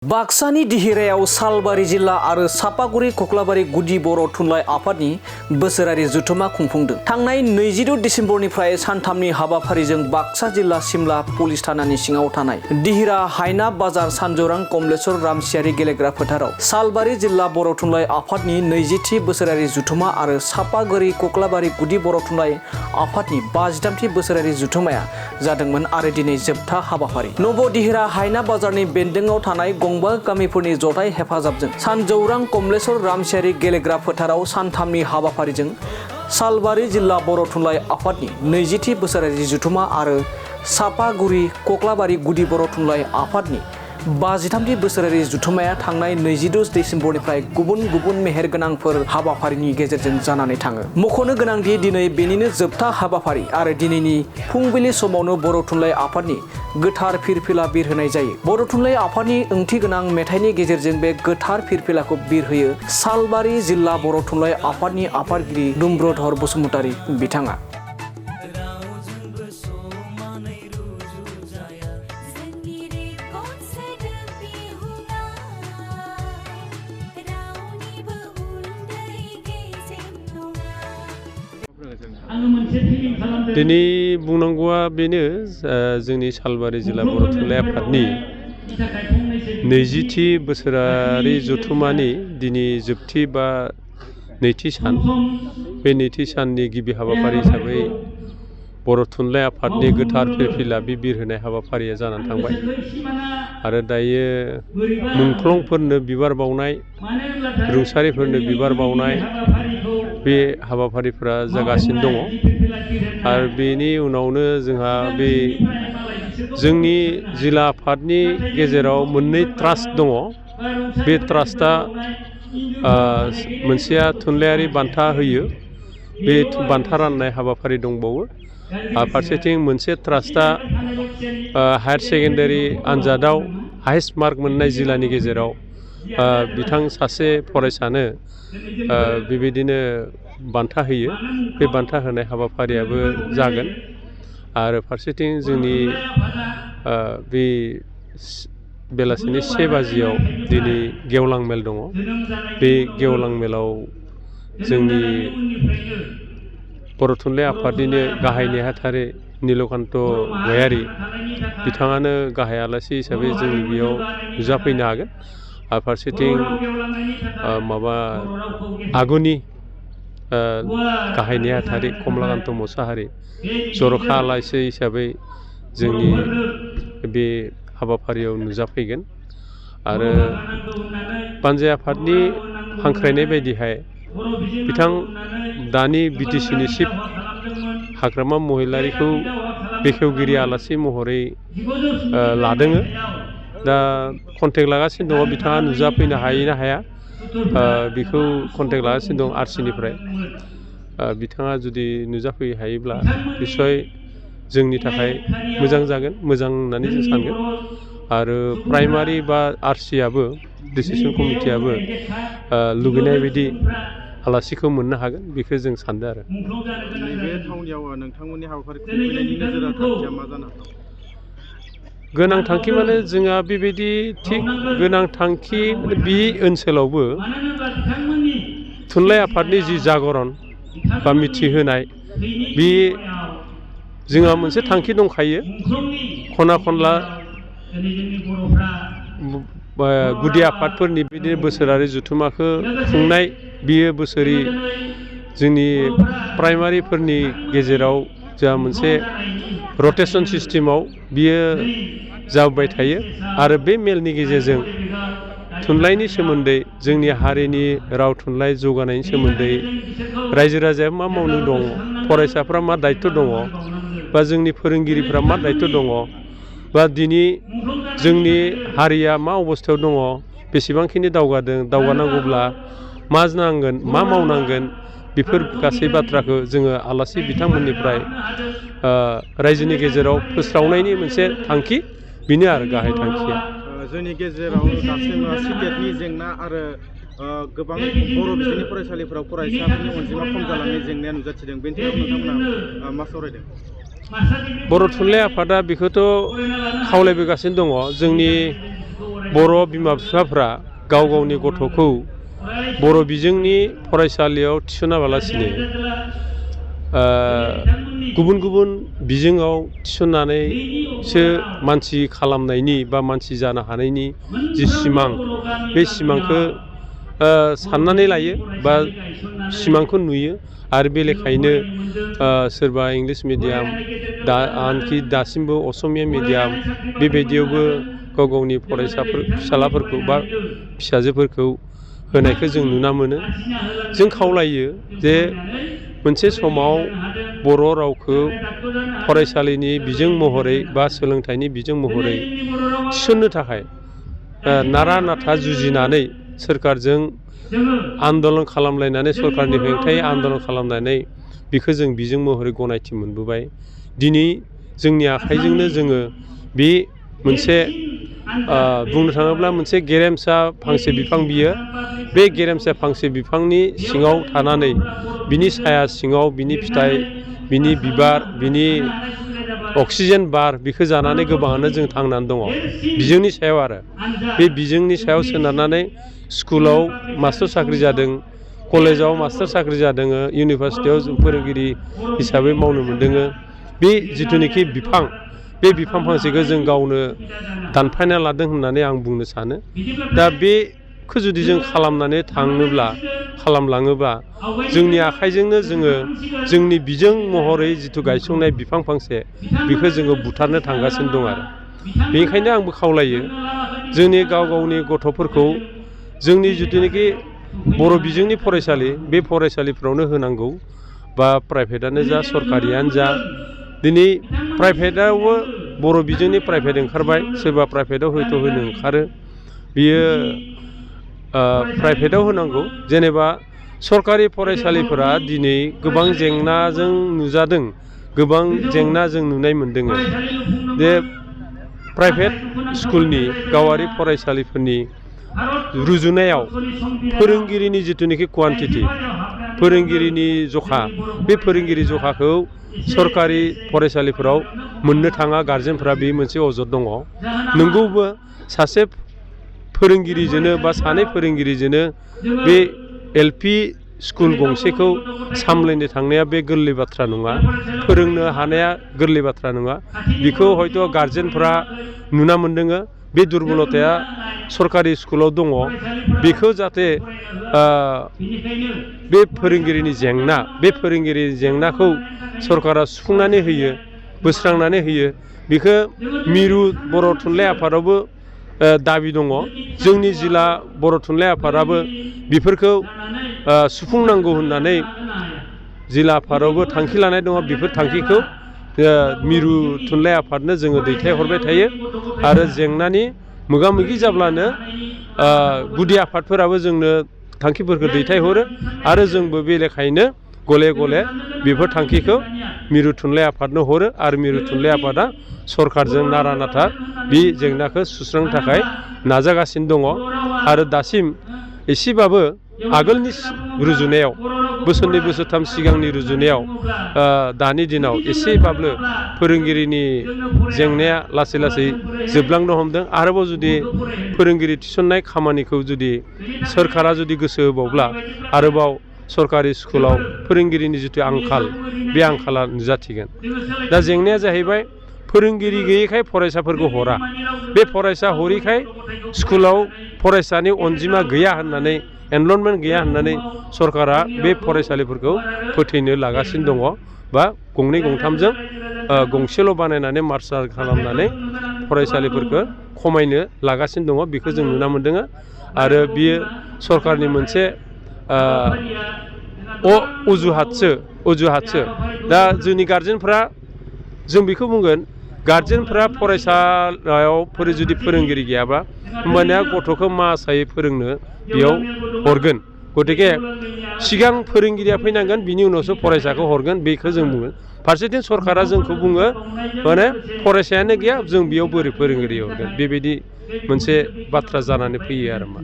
बाक्सानि दिहिरायाव सालबारि जिल्ला आरो सापागुरि कक्लाबारि गुदि बर' थुनलाइ आफादनि बोसोरारि जथुमा खुंफुंदों। थांनाय 26 डिसेम्बरनिफ्राय सानथामनि हाबाफारिजों बाक्सा जिल्ला सिमला पुलिस थानानि सिङाव थानाय दिहिरा हायना बाजार सानजौरां कमलेश्वर रामसियारि गेलेग्रा फोथाराव सालबारि जिल्ला बर' थुनलाइ आफादनि 20थि बोसोरारि जथुमा आरो सापागुरि कक्लाबारि गुदि बर' थुनलाइ आफादनि 53थि बोसोरारि जथुमाया जादोंमोन आरो दिनै जोबथा हाबाफारि। नबदिहिरा हायना बाजारनि बेन्दोङाव थानाय गंबा गामिफोरनि जथाय हेफाजाबजों सानजौरां कमलेश्वर रामसियारि गेलेग्रा फोथाराव सानथामनि हाबाफारिजों सालबारि जिल्ला बर' थुनलाइ आफादनि 20थि बोसोरारि जथुमा आरो सापागुरि कक्लाबारि गुदि बर' थुनलाइ आफादनि 53थि बोसोरारि जथुमाया थांनाय 26 डिसेम्बरनिफ्राय गुबुन गुबुन मेहेरगोनांफोर हाबाफारिनि गेजेरजों जानानै थाङो। मख'नो गोनांदि दिनै बेनिनो जोबथा हाबाफारि आरो दिनैनि फुंबिलि समावनो बर' थुनलाइ आफादनि गोथार फिरफिला बिरहोनाय जायो। बर' थुनलाइ आफादनि ओंथिगोनां मेथाइनि गेजेरजों बे गोथार फिरफिलाखौ बिरहोयो सालबारि जिल्ला बर' थुनलाइ आफादनि आफादगिरि दुम्ब्रधर बसुमतारी बिथाङा। दिनै बुंनांगौआ बेनो जोंनि सालबारि जिल्ला बर' थुनलाइ आफादनि 20थि बोसोरारि जथुमानि दिनै जोबथि बा नैथि सान। बे नैथि साननि गिबि हाबाफारि हिसाबै बर' थुनलाइ आफादनि गोथार फिरफिला बिरहोनाय हाबाफारिया जानानै थांबाय आरो दायो मुंख्लंफोरनो बिबार बावनाय, रुंसारिफोरनो बिबार बावनाय बे हाबाफारिफोरा जागासिनो दङ आरो बेनि उनावनो जोंहा बे जोंनि जिल्ला आफादनि गेजेराव मोननै ट्रास्ट दङ। बे ट्रास्टआ मोनसेया थुनलाइयारि बान्था होयो, बे बान्था राननाय हाबाफारि दंबावो। फारसेथिं मोनसे ट्रास्टआ हायार सेकेन्डारि आनजादाव हाइस्ट मार्क मोननाय जिल्लानि गेजेराव बिथां सासे फरायसानो बेबायदिनो बान्था होयो। बे बान्था होनाय हाबाफारियाबो जागोन आरो फारसेथिं जोंनि बे बेलासिनि 1 बाजियाव दिनै गेवलां मेल दङ। बे गेवलां मेलाव जोंनि बर' थुनलाइ आफादनिनो गाहाय नेहाथारि नीलकान्त गयारी बिथाङानो गाहाय आलासि हिसाबै जोंनि बेयाव नुजाफैनो हागोन आरो फारसेथिं आगुनि गाहाय नेहाथारि कमलाकान्त मोसाहारि जर'खा आलासि हिसाबै जोंनि बे हाबाफारियाव नुजाफैगोन आरो पान्जाब आफादनि हांख्रायनाय बायदिहाय बिथां दानि बिटिसिनि चिफ हाग्रामा महिलारिखौ बेखेवगिरि आलासि महरै लादों। दा कन्टेक्ट लागासिनो दङ, बिथाङा नुजाफैनो हायो ना हाया बेखौ कन्टेक्ट लागासिनो दं आरसिनिफ्राय। बिथाङा जुदि नुजाफैनो हायोब्ला निस्सय जोंनि थाखाय मोजां जागोन, मोजां होननानै जों सानगोन आरो प्राइमारि बा आरसिआबो डिसिसन कमिटियाबो लुगैनाय बायदि आलासिखौ मोननो हागोन बेखौ जों सानदों आरो। नैबे थावनियाव नोंथांमोननि हाबाफारि खुंफैनायनि नोजोरा थांखिया मा जानो हाथाव? गोनां थांखि माने जोंहा बेबायदि थिग गोनां थांखि बे ओनसोलावबो थुनलाइ आफादनि जि जागरन बा मिथिहोनाय बे जोंहा मोनसे थांखि दंखायो। खना खनला गुदि आफादफोरनि बिदिनो बोसोरारि जथुमाखौ खुंनाय, बियो बोसोरि जोंनि प्राइमारिफोरनि गेजेराव जोंहा मोनसे रटेसन सिस्टेमाव बियो जाबाय थायो आरो बे मेलनि गेजेरजों थुनलाइनि सोमोन्दै, जोंनि हारिनि राव थुनलाइ जौगानायनि सोमोन्दै रायजो राजाया मा मावनो दं, फरायसाफ्रा मा दायथ' दङ बा जोंनि फोरोंगिरिफ्रा मा दायथ' दङ बा दिनै जोंनि हारिया मा अबस्थायाव दङ, बेसेबांखिनि दावगादों, दावगानांगौब्ला मा नांगोन, मा मावनांगोन, बेफोर गासै बाथ्राखौ जोङो आलासि बिथांमोननिफ्राय रायजोनि गेजेराव फोस्रावनायनि मोनसे थांखि, बेनो आरो गाहाय थांखिया। जोंनि गेजेराव दासिम सिटेटनि जेंना आरो गोबां बर' बिजोंनि फरायसालिफोराव फरायसाफोरनि अनजिमा खम जालांनाय जेंनाया नुजाथिदों। बेनि सायाव नोंथांमोना मा सावरायदों? बर' थुनलाइ आफादा बेखौथ' खावलायबोगासिनो दङ। जोंनि बर' बिमा बिफाफ्रा गाव गावनि गथ'खौ बर' बिजोंनि फरायसालियाव थिसनाबालासिनो गुबुन गुबुन बिजोङाव थिसननानैसो मानसि खालामनायनि बा मानसि जानो हानायनि जि सिमां बे सिमांखौ साननानै लायो बा सिमांखौ नुयो आरो बे लेखायैनो सोरबा इंलिस मिडियाम आनखि दासिमबो असमिया मिडियाम बेबायदियावबो गाव गावनि फिसालाफोरखौ बा फिसाजोफोरखौ होनायखौ जों नुना मोनो। जों खावलायो जे मोनसे समाव बर' रावखौ फरायसालिनि बिजों महरै बा सोलोंथाइनि बिजों महरै थिसननो थाखाय नारा नाथा जुजिनानै सोरखारजों आन्दलन खालामलायनानै सरकारनि हेंथायै आन्दलन खालामनानै बेखौ जों बिजों महरै गनायथि मोनबोबाय। दिनै जोंनि आखाइजोंनो जोङो बे मोनसे बुंनो थाङोब्ला मोनसे गेरेमसा फांसे बिफां बियो बे गेरेमसा फांसे बिफांनि सिङाव थानानै बिनि साया सिङाव बिनि फिथाइ बिनि बिबार बिनि अक्सिजेन बार बेखौ जानानै गोबाङानो जों थांनानै दङ बिजोंनि सायाव आरो बे बिजोंनि सायाव सोनारनानै स्कुलाव मास्टार साख्रि जादों, कलेजाव मास्टार साख्रि जादों, इउनिभारसिटियाव जों फोरोंगिरि हिसाबै मावनो मोनदों। बे जिथुनिखि बिफां बे बिफां फांसेखौ जों गावनो दानफायना लादों होननानै आं बुंनो सानो। दा बेखौ जुदि जों खालामलाङोबा जोंनि आखाइजोंनो जोङो जोंनि बिजों महरै जिथु गायसंनाय बिफां फांसे बेखौ जोङो बुथारनो थांगासिनो दं आरो बेनिखायनो आंबो खावलायो जोंनि गाव गावनि गथ'फोरखौ जोंनि जिथुनिखि बर' बिजोंनि फरायसालि बे फरायसालिफ्रावनो होनांगौ बा प्राइभेटआनो जा सरकारियानो जा। दिनै प्राइभेटआवबो बर' बिजोंनि प्राइभेट ओंखारबाय, सोरबा प्राइभेटआव हयथ' होनो ओंखारो, बियो प्राइभेटआव होनांगौ। जेनेबा सरकारि फरायसालिफोरा दिनै गोबां जेंनाजों नुजादों, गोबां जेंना जों नुनाय मोनदों। जे प्राइभेट स्कुलनि गावारि फरायसालिफोरनि रुजुनायाव फोरोंगिरिनि जिथुनिखि कुवान्टिटि फोरोंगिरिनि जखा बे फोरोंगिरि जखाखौ सरकारि फरायसालिफोराव मोननो थाङा। गारजेनफोरा बे मोनसे अजद दङ। नंगौबो सासे फोरोंगिरिजोंनो बा सानै फोरोंगिरिजोंनो बे एलपि स्कुल गंसेखौ सामलायनो थांनाया बे गोरलै बाथ्रा नङा, फोरोंनो हानाया गोरलै बाथ्रा नङा। बेखौ हयथ' गारजेनफ्रा नुना मोनदों। बे दुरबलताया सरकारि स्कुलाव दङ। बेखौ जाहाथे बे फोरोंगिरिनि जेंना बे फोरोंगिरि जेंनाखौ सरकारा सुफुंनानै होयो, बोस्रांनानै होयो। बेखौ मिरु बर' थुनलाइ आफादावबो दाबि दङ। जोंनि जिल्ला बर' थुनलाइ आफादाबो बेफोरखौ सुफुंनांगौ होननानै जिल्ला आफादावबो थांखि लानाय दङ। बेफोर थांखिखौ मिरु थुनलाइ आफादनो जोङो दैथायहरबाय थायो आरो जेंनानि मोगा मोगि जाब्लानो गुदि आफादफोराबो जोंनो थांखिफोरखौ दैथायहरो आरो जोंबो बे लेखायैनो गले गले बेफोर थांखिखौ मिरु थुनलाइ आफादनो हरो आरो मिरु थुनलाइ आफादा सरकारजों नारा नाथा बे जेंनाखौ सुस्रांनो थाखाय नाजागासिनो दङ। आरो दासिम एसेबाबो आगोलनि रुजुनायाव बोसोरनै बोसोरथाम सिगांनि रुजुनायाव दानि दिनाव एसेबाबो फोरोंगिरिनि जेंनाया लासै लासै जोबलांनो हमदों। आरोबाव जुदि फोरोंगिरि थिसननाय खामानिखौ जुदि सोरखारा जुदि गोसो होबावब्ला आरोबाव सरकारि स्कुलाव फोरोंगिरिनि जिथु आंखाल बे आंखाला नुजाथिगोन। दा जेंनाया जाहैबाय फोरोंगिरि गैयैखाय फरायसाफोरखौ हरा, बे फरायसा हरैखाय स्कुलाव फरायसानि अनजिमा गैया होननानै एनरलमेन्ट गैया होननानै सरकारा बे फरायसालिफोरखौ फोथैनो लागासिनो दङ बा गंनै गंथामजों गंसेल' बानायनानै मार्चार खालामनानै फरायसालिफोरखौ खमायनो लागासिनो दङ। बेखौ जों नुना मोनदों आरो बियो सरकारनि मोनसे अजुहातसो। दा जोंनि गारजेनफ्रा जों बेखौ बुंगोन, गारजेनफ्रा फरायसालियाव जुदि फोरोंगिरि गैयाबा होमबानिया गथ'खौ मा आसायै फोरोंनो बेयाव हरगोन। गतिके सिगां फोरोंगिरिया फैनांगोन, बिनि उनावसो फरायसाखौ हरगोन, बेखौ जों बुङो। फारसेथिं सरकारा जोंखौ बुङो माने फरायसायानो गैया जों बेयाव बोरै फोरोंगिरि हरगोन। बेबायदि मोनसे बाथ्रा जानानै फैयो आरो मा।